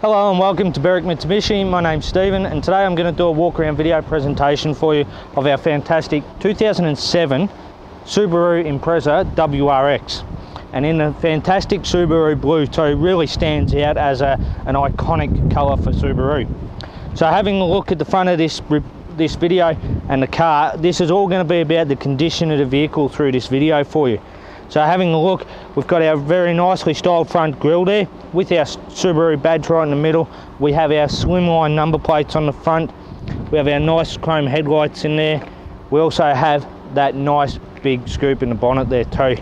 Hello and welcome to Berwick Mitsubishi. My name's Stephen and today I'm going to do a walk around video presentation for you of our fantastic 2007 Subaru Impreza WRX. And in a fantastic Subaru blue, so it really stands out as an iconic colour for Subaru. So having a look at the front of this video and the car, this is all going to be about the condition of the vehicle through this video for you. So having a look, we've got our very nicely styled front grille there with our Subaru badge right in the middle. We have our slimline number plates on the front. We have our nice chrome headlights in there. We also have that nice big scoop in the bonnet there too.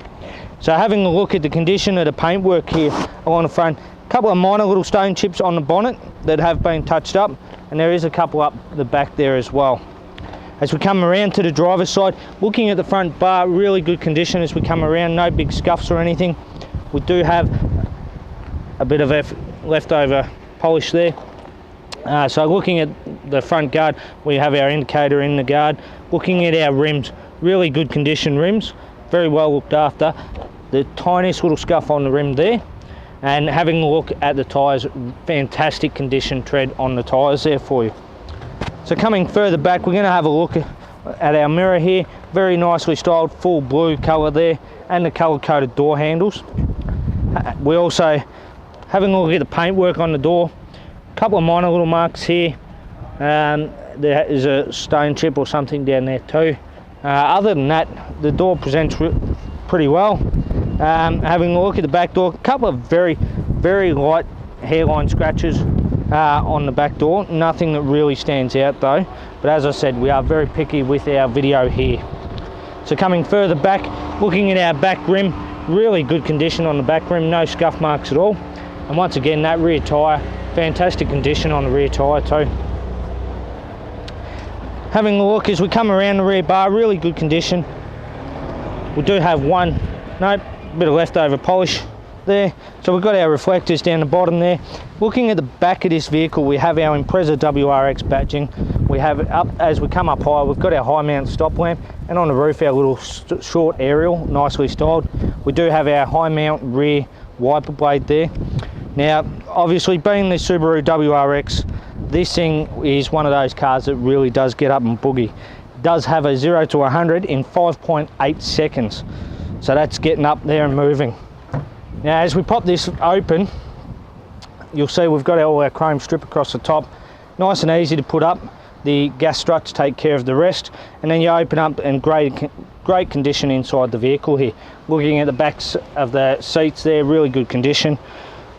So having a look at the condition of the paintwork here along the front, a couple of minor little stone chips on the bonnet that have been touched up, and there is a couple up the back there as well. As we come around to the driver's side, looking at the front bar, really good condition as we come around, no big scuffs or anything. We do have a bit of leftover polish there. So looking at the front guard, we have our indicator in the guard. Looking at our rims, really good condition rims, very well looked after. The tiniest little scuff on the rim there. And having a look at the tyres, fantastic condition tread on the tyres there for you. So coming further back, we're going to have a look at our mirror here. Very nicely styled, full blue colour there, and the colour-coded door handles. We also having a look at the paintwork on the door. A couple of minor little marks here. There is a stone chip or something down there too. Other than that, the door presents pretty well. Having a look at the back door, a couple of very light hairline scratches on the back door. Nothing that really stands out though, but as I said, we are very picky with our video here. So coming further back, looking at our back rim, really good condition on the back rim, no scuff marks at all. And once again, that rear tyre, fantastic condition on the rear tyre too. Having a look as we come around the rear bar, really good condition. We do have bit of leftover polish there. So we've got our reflectors down the bottom there. Looking at the back of this vehicle, we have our Impreza WRX badging. We have it up as we come up high, we've got our high mount stop lamp, and on the roof our little short aerial, nicely styled. We do have our high mount rear wiper blade there. Now obviously, being the Subaru WRX, this thing is one of those cars that really does get up and boogie. It does have a 0 to 100 in 5.8 seconds. So that's getting up there and moving. Now as we pop this open, you'll see we've got all our chrome strip across the top. Nice and easy to put up. The gas struts take care of the rest. And then you open up and great condition inside the vehicle here. Looking at the backs of the seats there, really good condition.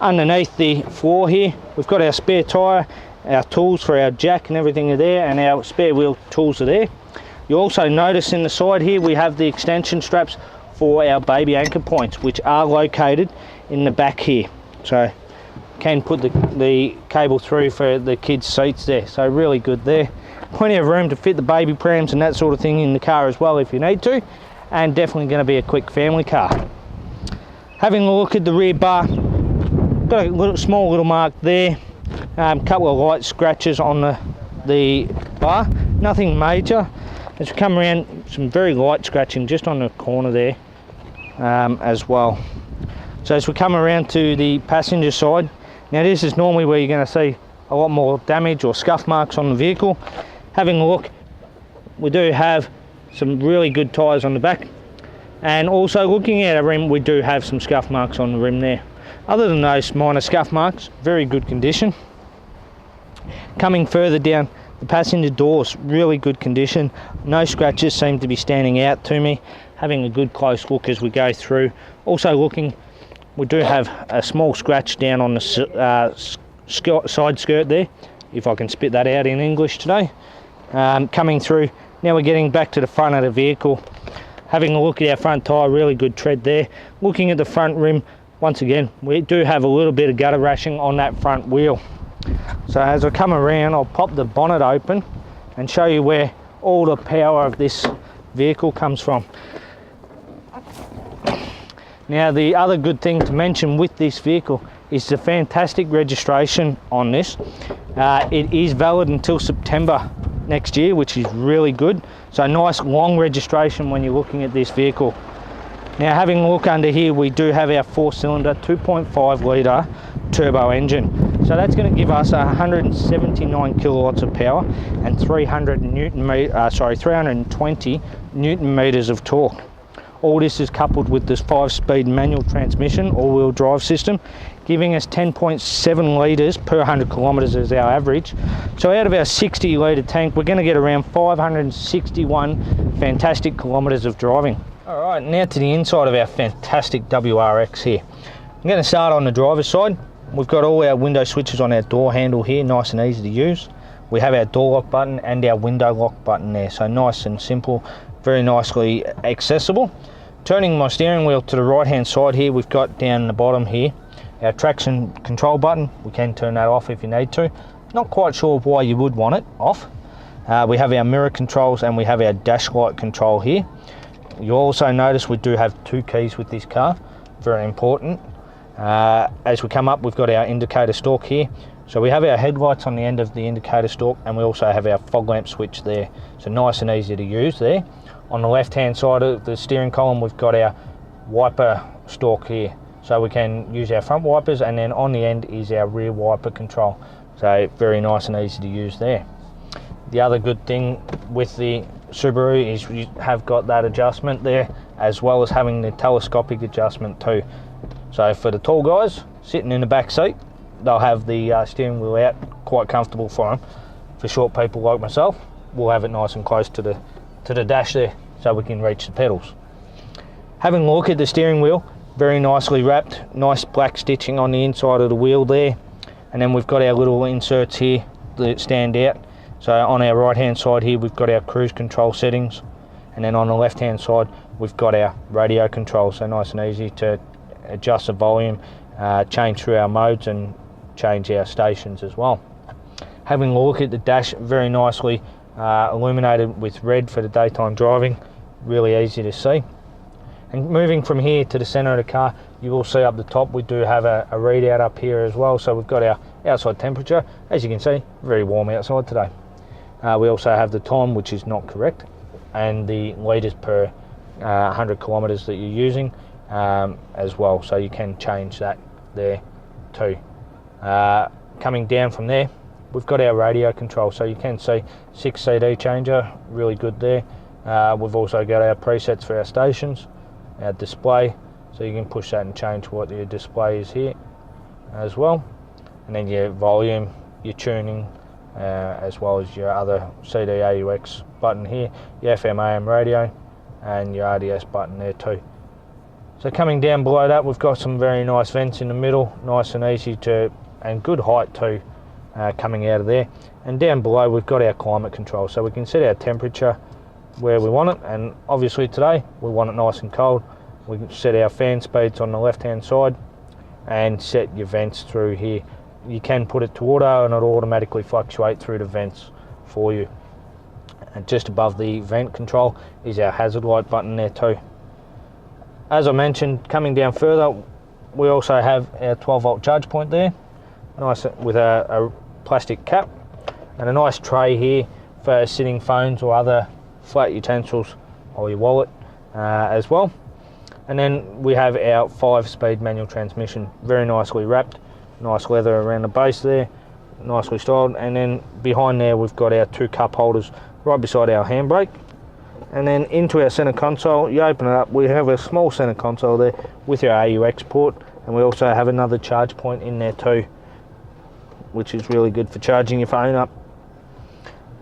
Underneath the floor here, we've got our spare tyre, our tools for our jack and everything are there, and our spare wheel tools are there. You'll also notice in the side here, we have the extension straps for our baby anchor points, which are located in the back here. So can put the cable through for the kids' seats there. So really good there. Plenty of room to fit the baby prams and that sort of thing in the car as well if you need to. And definitely going to be a quick family car. Having a look at the rear bar, got a small little mark there. Couple of light scratches on the bar. Nothing major. As we come around, some very light scratching just on the corner there as well. So as we come around to the passenger side, now this is normally where you're going to see a lot more damage or scuff marks on the vehicle. Having a look, we do have some really good tyres on the back, and also looking at our rim, we do have some scuff marks on the rim there. Other than those minor scuff marks, very good condition. Coming further down, the passenger doors, really good condition. No scratches seem to be standing out to me. Having a good close look as we go through. Also looking, we do have a small scratch down on the side skirt there, if I can spit that out in English today. Coming through, now we're getting back to the front of the vehicle. Having a look at our front tyre, really good tread there. Looking at the front rim, once again, we do have a little bit of gutter rashing on that front wheel. So as I come around, I'll pop the bonnet open and show you where all the power of this vehicle comes from. Now the other good thing to mention with this vehicle is the fantastic registration on this. It is valid until September next year, which is really good. So nice long registration when you're looking at this vehicle. Now having a look under here, we do have our 4-cylinder 2.5 litre turbo engine. So that's going to give us 179 kilowatts of power and 320 Newton meters of torque. All this is coupled with this 5-speed manual transmission all-wheel drive system, giving us 10.7 litres per 100 kilometres as our average. So out of our 60 litre tank, we're going to get around 561 fantastic kilometres of driving. All right, now to the inside of our fantastic WRX here. I'm going to start on the driver's side. We've got all our window switches on our door handle here, nice and easy to use. We have our door lock button and our window lock button there, so nice and simple, very nicely accessible. Turning my steering wheel to the right hand side here, we've got down the bottom here our traction control button. We can turn that off if you need to. Not quite sure why you would want it off. We have our mirror controls and we have our dash light control here. You'll also notice we do have 2 keys with this car, very important. As we come up, we've got our indicator stalk here. So we have our headlights on the end of the indicator stalk, and we also have our fog lamp switch there. So nice and easy to use there. On the left hand side of the steering column, we've got our wiper stalk here. So we can use our front wipers, and then on the end is our rear wiper control. So very nice and easy to use there. The other good thing with the Subaru is you have got that adjustment there, as well as having the telescopic adjustment too. So for the tall guys sitting in the back seat, they'll have the steering wheel out, quite comfortable for them. For short people like myself, we'll have it nice and close to the dash there, so we can reach the pedals. Having a look at the steering wheel, very nicely wrapped, nice black stitching on the inside of the wheel there, and then we've got our little inserts here that stand out. So on our right hand side here, we've got our cruise control settings, and then on the left hand side we've got our radio control, so nice and easy to adjust the volume, change through our modes and change our stations as well. Having a look at the dash, very nicely illuminated with red for the daytime driving, really easy to see. And moving from here to the centre of the car, you will see up the top we do have a readout up here as well. So we've got our outside temperature, as you can see, very warm outside today. We also have the time, which is not correct, and the litres per 100 kilometres that you're using as well, so you can change that there too. Coming down from there, we've got our radio control, so you can see 6 CD changer, really good there. We've also got our presets for our stations, our display, so you can push that and change what your display is here as well. And then your volume, your tuning, as well as your other CD AUX button here, your FM AM radio, and your RDS button there too. So coming down below that, we've got some very nice vents in the middle, nice and easy to, and good height too, coming out of there. And down below we've got our climate control, so we can set our temperature where we want it, and obviously today we want it nice and cold. We can set our fan speeds on the left hand side and set your vents through here. You can put it to auto and it'll automatically fluctuate through the vents for you. And just above the vent control is our hazard light button there too. As I mentioned, coming down further, we also have our 12-volt charge point there, nice with a plastic cap, and a nice tray here for sitting phones or other flat utensils, or your wallet as well. And then we have our 5-speed manual transmission, very nicely wrapped, nice leather around the base there, nicely styled. And then behind there we've got our 2 cup holders right beside our handbrake. And then into our center console, you open it up, we have a small center console there with your AUX port, and we also have another charge point in there too, which is really good for charging your phone up.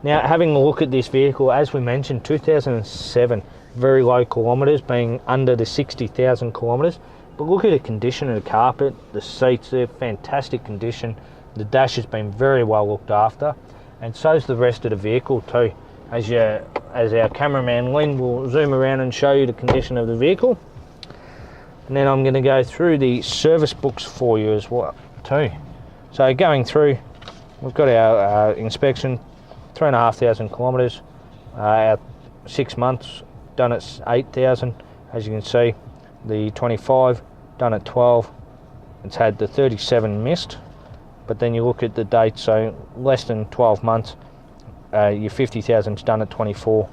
Now, having a look at this vehicle, as we mentioned, 2007, very low kilometres, being under the 60,000 kilometres. But look at the condition of the carpet, the seats, they're fantastic condition. The dash has been very well looked after, and so's the rest of the vehicle too. As our cameraman Lynn will zoom around and show you the condition of the vehicle. And then I'm going to go through the service books for you as well too. So going through, we've got our inspection, 3,500 kilometres, our 6 months done at 8,000, as you can see. The 25 done at 12. It's had the 37 missed, but then you look at the date, so less than 12 months. Your 50,000's done at 24,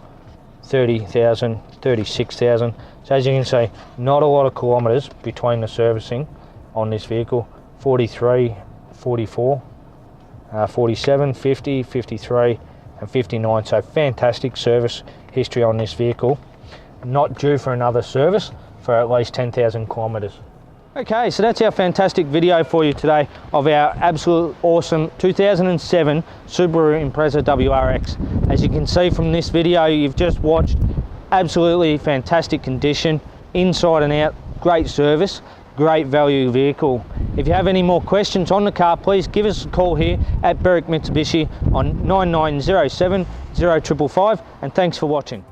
30,000, 36,000. So as you can see, not a lot of kilometres between the servicing on this vehicle. 43, 44, 47, 50, 53 and 59. So fantastic service history on this vehicle. Not due for another service for at least 10,000 kilometers. Okay, so that's our fantastic video for you today of our absolute awesome 2007 Subaru Impreza WRX. As you can see from this video you've just watched, absolutely fantastic condition, inside and out, great service, great value vehicle. If you have any more questions on the car, please give us a call here at Berwick Mitsubishi on 9907 0555, and thanks for watching.